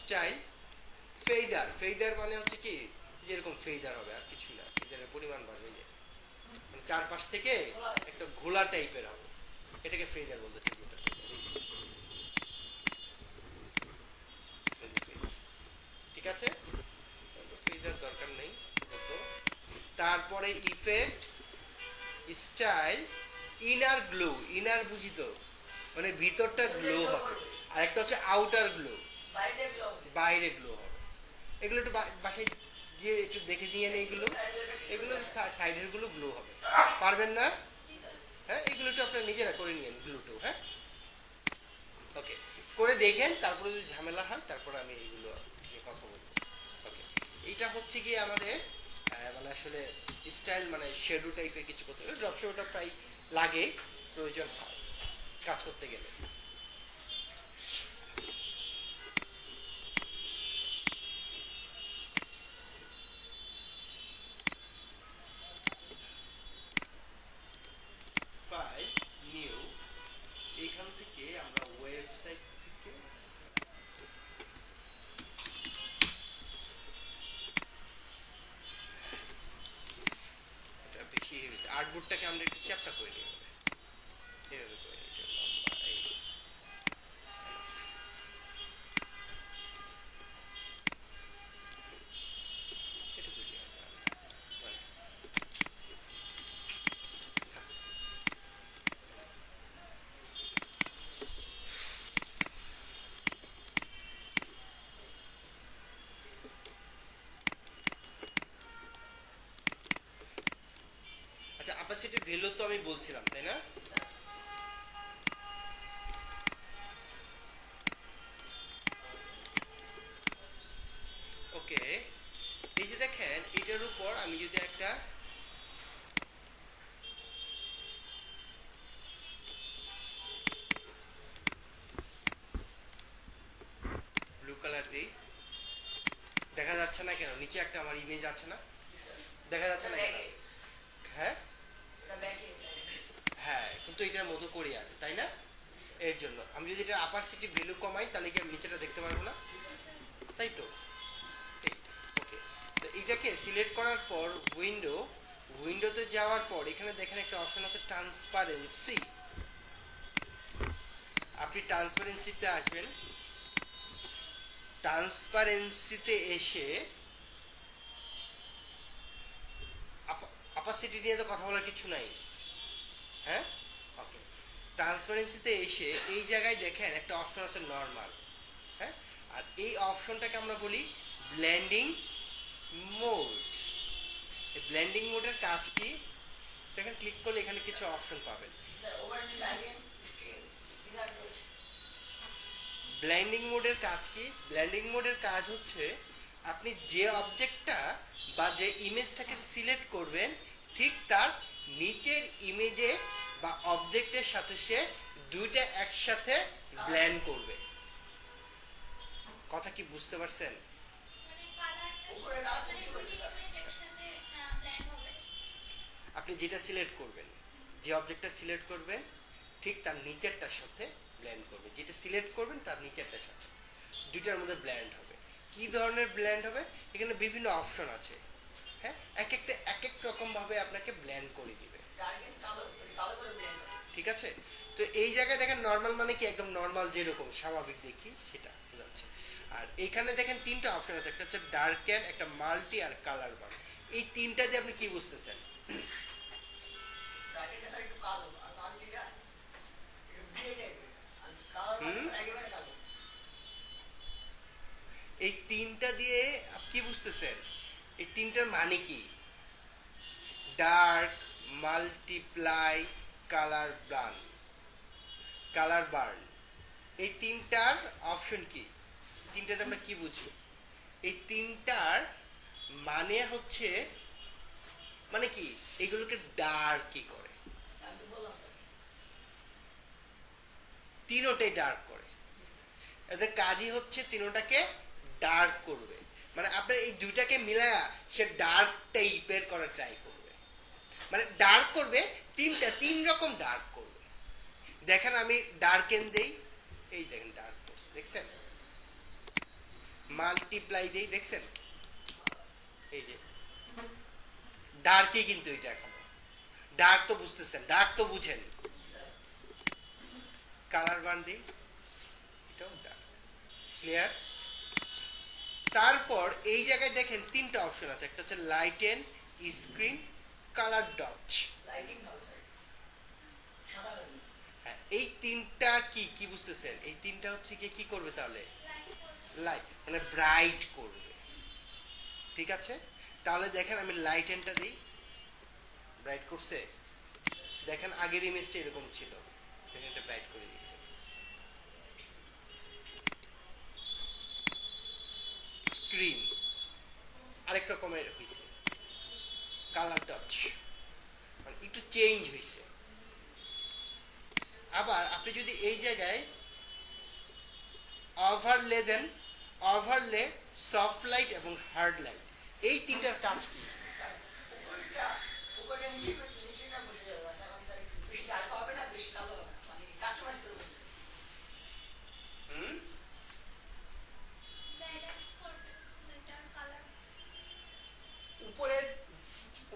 Style feather মানে হচ্ছে কি যেরকম ফেদার হবে আর কিছু না, ফেদারের পরিমাণ বাড়বে, যে মানে চারপাশ থেকে একটা ঘোলা টাইপের হবে, এটাকে ফেদার বলতেছে। ঠিক আছে, ফেদার দরকার নেই। তারপরে effect, style, inner glow, inner বুঝি তো, মানে ভিতরটা গ্লো হবে, আর একটা হচ্ছে আউটার গ্লো, বাইরে গ্লো হবে। এগুলো একটু বাসায় গিয়ে একটু দেখে দিয়ে নেই, এগুলো সাইডের গুলো গ্লো হবে, পারবেন না? হ্যাঁ, এগুলো একটু আপনারা নিজেরা করে নিয়েন গ্লুটো। হ্যাঁ, ওকে, করে দেখেন, তারপরে যদি ঝামেলা হয় তারপরে আমি এইগুলো নিয়ে কথা বলবো। ওকে, এইটা হচ্ছে গিয়ে আমাদের মানে আসলে স্টাইল, মানে শেডো টাইপের কিছু করতে গেলে ড্রপ শেডোটা প্রায় লাগে, প্রয়োজন হয় কাজ করতে গেলে। ফাইল, নিউ, এইখান থেকে আমরা ওয়েবসাইট থেকে এটা বেশি হয়েছে, আর্টবোর্ডটাকে আমরা একটু চ্যাপটা করে নিই, এভাবে করে নিই, এটা লম্বা এই আচ্ছা, অ্যাপাসিটির ভ্যালু তো আমি বলছিলাম, তাই না? ওকে, এই যে দেখেন, এটার উপর আমি যদি একটা ব্লু কালার দিই, দেখা যাচ্ছে না কেন? নিচে একটা আমার ইমেজ আছে না, দেখা যাচ্ছে না কেন? হ্যাঁ হ্যাঁ, কিন্তু এটার মতো করে আছে, তাই না? এর জন্য আমি যদি এটা অ্যাপাসিটি ভ্যালু কমাই, তাহলে কি আমি নিচেটা দেখতে পারবো না? তাই তো, ঠিক। ওকে, তো এটাকে সিলেক্ট করার পর উইন্ডোতে যাওয়ার পর এখানে দেখেন একটা অপশন আছে ট্রান্সপারেন্সি। আপনি ট্রান্সপারেন্সিতে আসবেন, ট্রান্সপারেন্সিতে এসে অ্যাপাসিটি নিয়ে তো কথা বলার কিছু নাই। হ্যাঁ, ওকে, ট্রান্সপারেন্সিতে এসে এই জায়গায় দেখেন একটা অপশন আছে নরমাল। হ্যাঁ, আর এই অপশনটাকে আমরা বলি ব্লেন্ডিং মোড। এই ব্লেন্ডিং মোডের কাজ কি? দেখেন, ক্লিক করলে এখানে কিছু অপশন পাবেন। ব্লেন্ডিং মোডের কাজ কি? ব্লেন্ডিং মোডের কাজ হচ্ছে আপনি যে অবজেক্টটা বা যে ইমেজটাকে সিলেক্ট করবেন, ঠিক তার নিচের ইমেজে বা অবজেক্টের সাথে সে দুইটা একসাথে ব্লেন্ড করবে। কথা কি বুঝতে পারছেন? আপনি যেটা সিলেক্ট করবেন, যে অবজেক্টটা সিলেক্ট করবেন, ঠিক তার নিচেরটার সাথে ব্লেন্ড করবে, যেটা সিলেক্ট করবেন তার নিচেরটার সাথে, দুইটার মধ্যে ব্লেন্ড হবে। কি ধরনের ব্লেন্ড হবে? এখানে বিভিন্ন অপশন আছে। হ্যাঁ, এক এক রকম ভাবে আপনাকে ব্লেন্ড করে দিবে। ঠিক আছে, তো এই জায়গায় দেখেন নরমাল মানে কি, একদম নরমাল যেরকম স্বাভাবিক দেখি সেটা বোঝাচ্ছে। আর এখানে দেখেন তিনটা অপশন আছে, একটা হচ্ছে ডার্কেন, একটা মাল্টি, আর কালার বার। এই তিনটা দিয়ে আপনি কি বুঝতেছেন? এই তিনটা দিয়ে আপনি কি বুঝতেছেন? এই তিনটার মানে কি? ডার্ক, মাল্টিপ্লাই, কালার বার্ন, এই তিনটার অপশন কি? তিনটাতে আমরা কি বুঝি? এই তিনটার মানে হচ্ছে, মানে কি, এগুলোকে ডার্ক কি করে, তিনোটাই ডার্ক করে। এদের কাজই হচ্ছে তিনোটাকে ডার্ক করবে, মানে আপনার এই দুইটাকে মিলায়া সে ডার্ক টাইপের করার ট্রাই করবে, মানে ডার্ক করবে, তিন রকম ডার্ক করবে। দেখেন আমি ডার্কেন দেই, এই দেখেন ডার্ক করছে, দেখছেন? মাল্টিপ্লাই দেই, দেখছেন এই যে ডার্কই, কিন্তু এটা এখন ডার্ক তো বুঝতেছেন, ডার্ক তো বুঝেন। কালার বান দিই, এটাও ডার্ক, ক্লিয়ার। তারপর এই জায়গায় দেখেন তিনটা অপশন আছে, একটা হচ্ছে লাইটেন, স্ক্রিন, কালার ডচ। হ্যাঁ, এই তিনটা কি কি বুঝতেছেন? এই তিনটা হচ্ছে কি করবে তাহলে? লাইট মানে ব্রাইট করবে, ঠিক আছে। তাহলে দেখেন আমি লাইটেনটা দিই, ব্রাইট করছে। দেখেন আগের ইমেজটা এরকম ছিল, দেখেন এটা ব্রাইট করে দিয়েছে। স্ক্রিন আরেক রকমের হয়েছে, কালার টাচ মানে একটু চেঞ্জ হয়েছে। আবার আপনি যদি এই জায়গায় ওভারলে দেন, ওভারলে, সফট লাইট এবং হার্ড লাইট, এই তিনটার কাজ কি? উপরে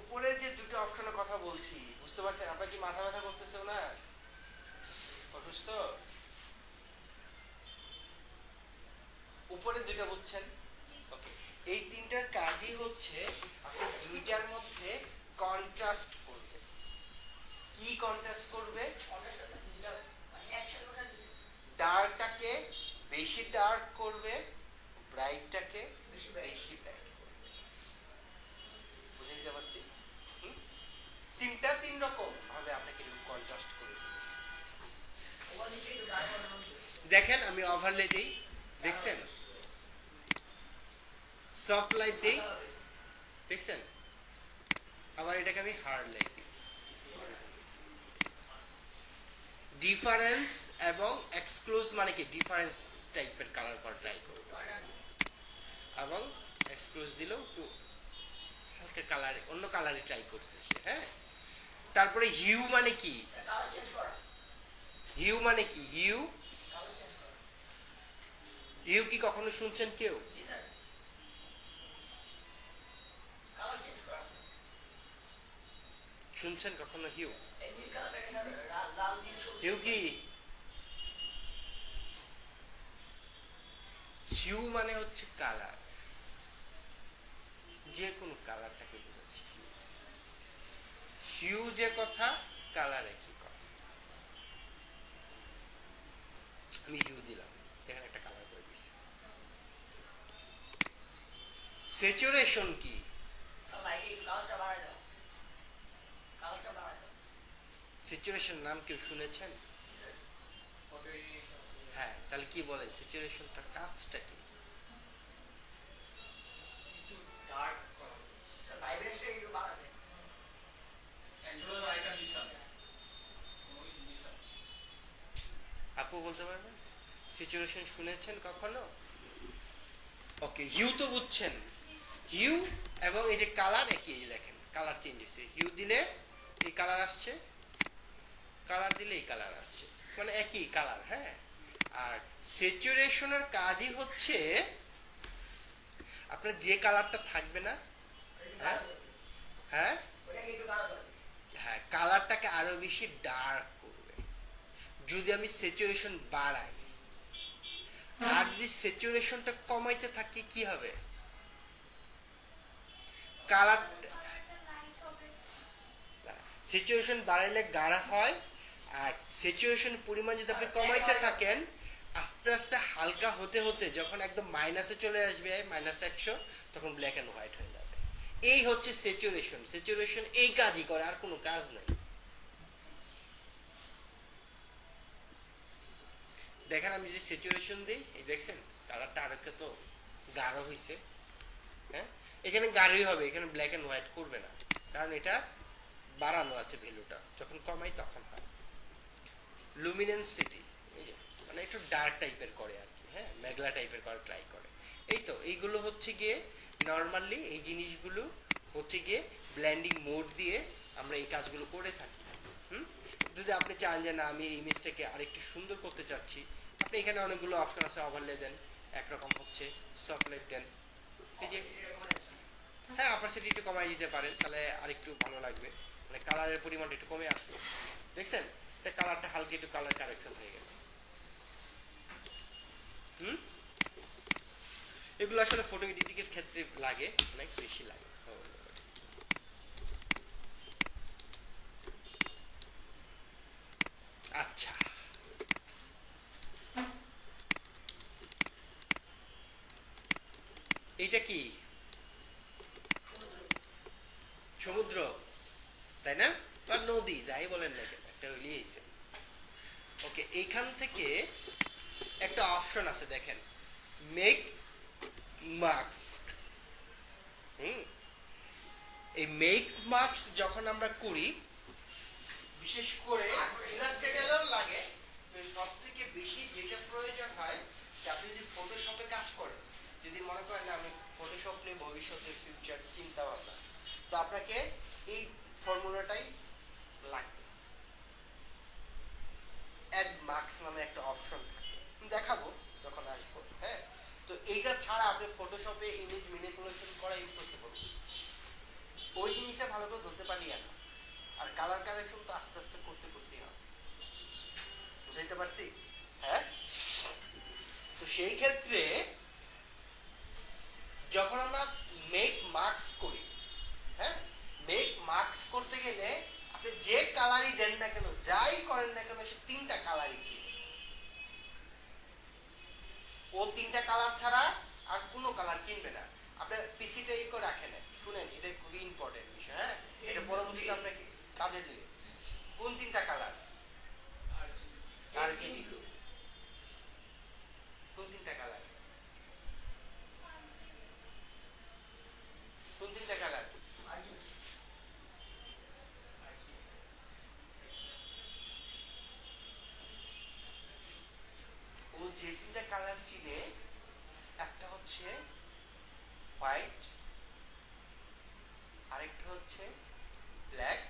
উপরে যে দুটো অপশনের কথা বলছি, বুঝতে পারছেন? আপনার কি মাথা ব্যথা করতেছে না? অসুস্থ? উপরে দুটো বুঝছেন? ওকে, এই তিনটার কাজই হচ্ছে আপনি দুইটার মধ্যে কন্ট্রাস্ট করবে। কি কন্ট্রাস্ট করবে? ডার্কটাকে বেশি ডার্ক করবে, ব্রাইটটাকে বেশি ব্রাইট করবে। বুঝে নিতে পারছি? তিনটা তিন রকম ভাবে আপনাকে কন্ট্রাস্ট করে দেবে। দেখেন আমি ওভারলে দিই, দেখছেন? সফট লাইট দিই, দেখছেন? আবার এটাকে আমি হার্ড লাইট দিই। ডিফারেন্স এবং এক্সক্লুজ মানে কি? ডিফারেন্স টাইপের কালার করা ট্রাই করব, এবং এক্সক্লুজ দিলেও একটু হালকা কালার, অন্য কালারে ট্রাই করছে সে। হ্যাঁ, তারপরে হিউ মানে কি? হিউ মানে কি? হিউ হিউ কি কখনো শুনছেন কেউ? শুনছেন কখনো হিউ? হিউ কি? হিউ মানে হচ্ছে কালার, যে কোনো কালারটাকে বোঝাচ্ছে হিউ। হিউ যে কথা, কালার একই কথা। আমি হিউ দিলাম, দেখেন একটা কালার করে দিয়েছি। স্যাচুরেশন কি? স্যাচুরেশন নাম কেউ শুনেছেন? হ্যাঁ, তাহলে কি বলেন স্যাচুরেশনটার কাজটা কি? আপু বলতে পারবেন স্যাচুরেশন শুনেছেন কখনো? ওকে, হিউ তো বুঝছেন। হিউ এবং এই যে কালার একই, এই যে দেখেন কালার চেঞ্জ হয়েছে। হিউ দিলে এই কালার আসছে, কালার দিলে এই কালার আসছে, মানে একই কালার। হ্যাঁ, আর স্যাচুরেশনের কাজই হচ্ছে আপনার যে কালারটা থাকবে না, হ্যাঁ হ্যাঁ হ্যাঁ, কালারটাকে আরো বেশি ডার্ক করবে। যদি আমি স্যাচুরেশন বাড়াই, আর যদি স্যাচুরেশনটা কমাইতে থাকি কি হবে? কালার, স্যাচুরেশন বাড়াইলে গাঢ় হয়, আর স্যাচুরেশন পরিমাণ যদি আপনি কমাইতে থাকেন, আস্তে আস্তে হালকা হতে হতে যখন একদম মাইনাসে চলে আসবে, -100, তখন ব্ল্যাক অ্যান্ড হোয়াইট হয়ে যাবে। এই হচ্ছে স্যাচুরেশন। স্যাচুরেশন এই কাজই করে, আর কোনো কাজ নাই। দেখেন আমি যদি স্যাচুরেশন দিই, এই দেখছেন কালারটা আরো কত গাঢ় হয়েছে। হ্যাঁ, এখানে গাঢ়ই হবে, এখানে ব্ল্যাক অ্যান্ড হোয়াইট করবে না, কারণ এটা বাড়ানো আছে ভ্যালুটা, যখন কমাই তখন হয়। লুমিনেন্সিটি, এই যে মানে একটু ডার্ক টাইপের করে আর কি। হ্যাঁ, মেঘলা টাইপের করা ট্রাই করে। এই তো এইগুলো হচ্ছে গিয়ে নর্মালি, এই জিনিসগুলো হচ্ছে গিয়ে ব্লেন্ডিং মোড দিয়ে আমরা এই কাজগুলো করে থাকি। যদি আপনি চান যে না আমি এই ইমেজটাকে আরেকটু সুন্দর করতে চাচ্ছি, আপনি এখানে অনেকগুলো অপশন আছে, ওভারলে দেন, একরকম হচ্ছে, সফট লাইট দেন, এই যে হ্যাঁ অপাসিটি একটু কমাই দিতে পারেন, তাহলে আর একটু ভালো লাগবে, মানে কালারের পরিমাণটা একটু কমে আসবে। দেখছেন এটা কালারটা হালকা একটু কালার কারেকশন হয়ে গেল। হুম, এগুলো আসলে ফটো এডিটিং এর ক্ষেত্রে লাগে, অনেক বেশি লাগে। আচ্ছা, এইটা কি সমুদ্র, তাই না, বা নদী যাই বলেন না কেন, একটা লিয়েছে। ওকে, এইখান থেকে একটা অপশন আছে দেখেন, মেক মাস্ক। হুম, এই মেক মাস্ক যখন আমরা করি, বিশেষ করে ইলাস্ট্রেটরেও লাগে, তো সব থেকে বেশি যেটা প্রয়োজন হয় যে আপনি যদি ফটোশপে কাজ করেন, যদি মনে করেন না আমি ফটোশপ নিয়ে ভবিষ্যতে ফিউচার চিন্তা ভাবনা, তো আপনাকে এই ফর্মুলাটাই লাগবে। অ্যাড মার্কস নামে একটা অপশন থাকে, দেখাবো যখন আসবো। হ্যাঁ, তো এইটা ছাড়া আপনি ফটোশপে ইমেজ ম্যানিপুলেশন করা ইম্পসিবল, ওই জিনিসটা ভালো করে ধরতে পারি না। আর কালার কারেকশন তো আস্তে আস্তে করতে করতেই হবে, বুঝাইতে পারছি? হ্যাঁ, তো সেই ক্ষেত্রে যখন আমরা মেক মার্কস করি, হ্যাঁ, মেক মার্কস করতে গেলে আপনি যে কালারই দেন না কেন, যাই করেন না কেন, সে তিনটা কালারই চিনে। ও তিনটা কালার ছাড়া আর কোনো কালার চিনবে না। আপনার পিসিটা ই করে রাখেন, শুনেন এটা খুবই ইম্পর্টেন্ট বিষয়। হ্যাঁ, এটা পরবর্তীতে আপনাকে কাজে দিলে। কোন তিনটা কালার? আরজিবি। কোন তিনটা কালার? কোন তিনটা কালার? ও যে তিনটা কালার চিনে, একটা হচ্ছে হোয়াইট, আরেকটা হচ্ছে ব্ল্যাক,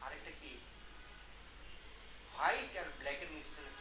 আরেকটা কি হোয়াইট আর ব্ল্যাকের মিশ্রণে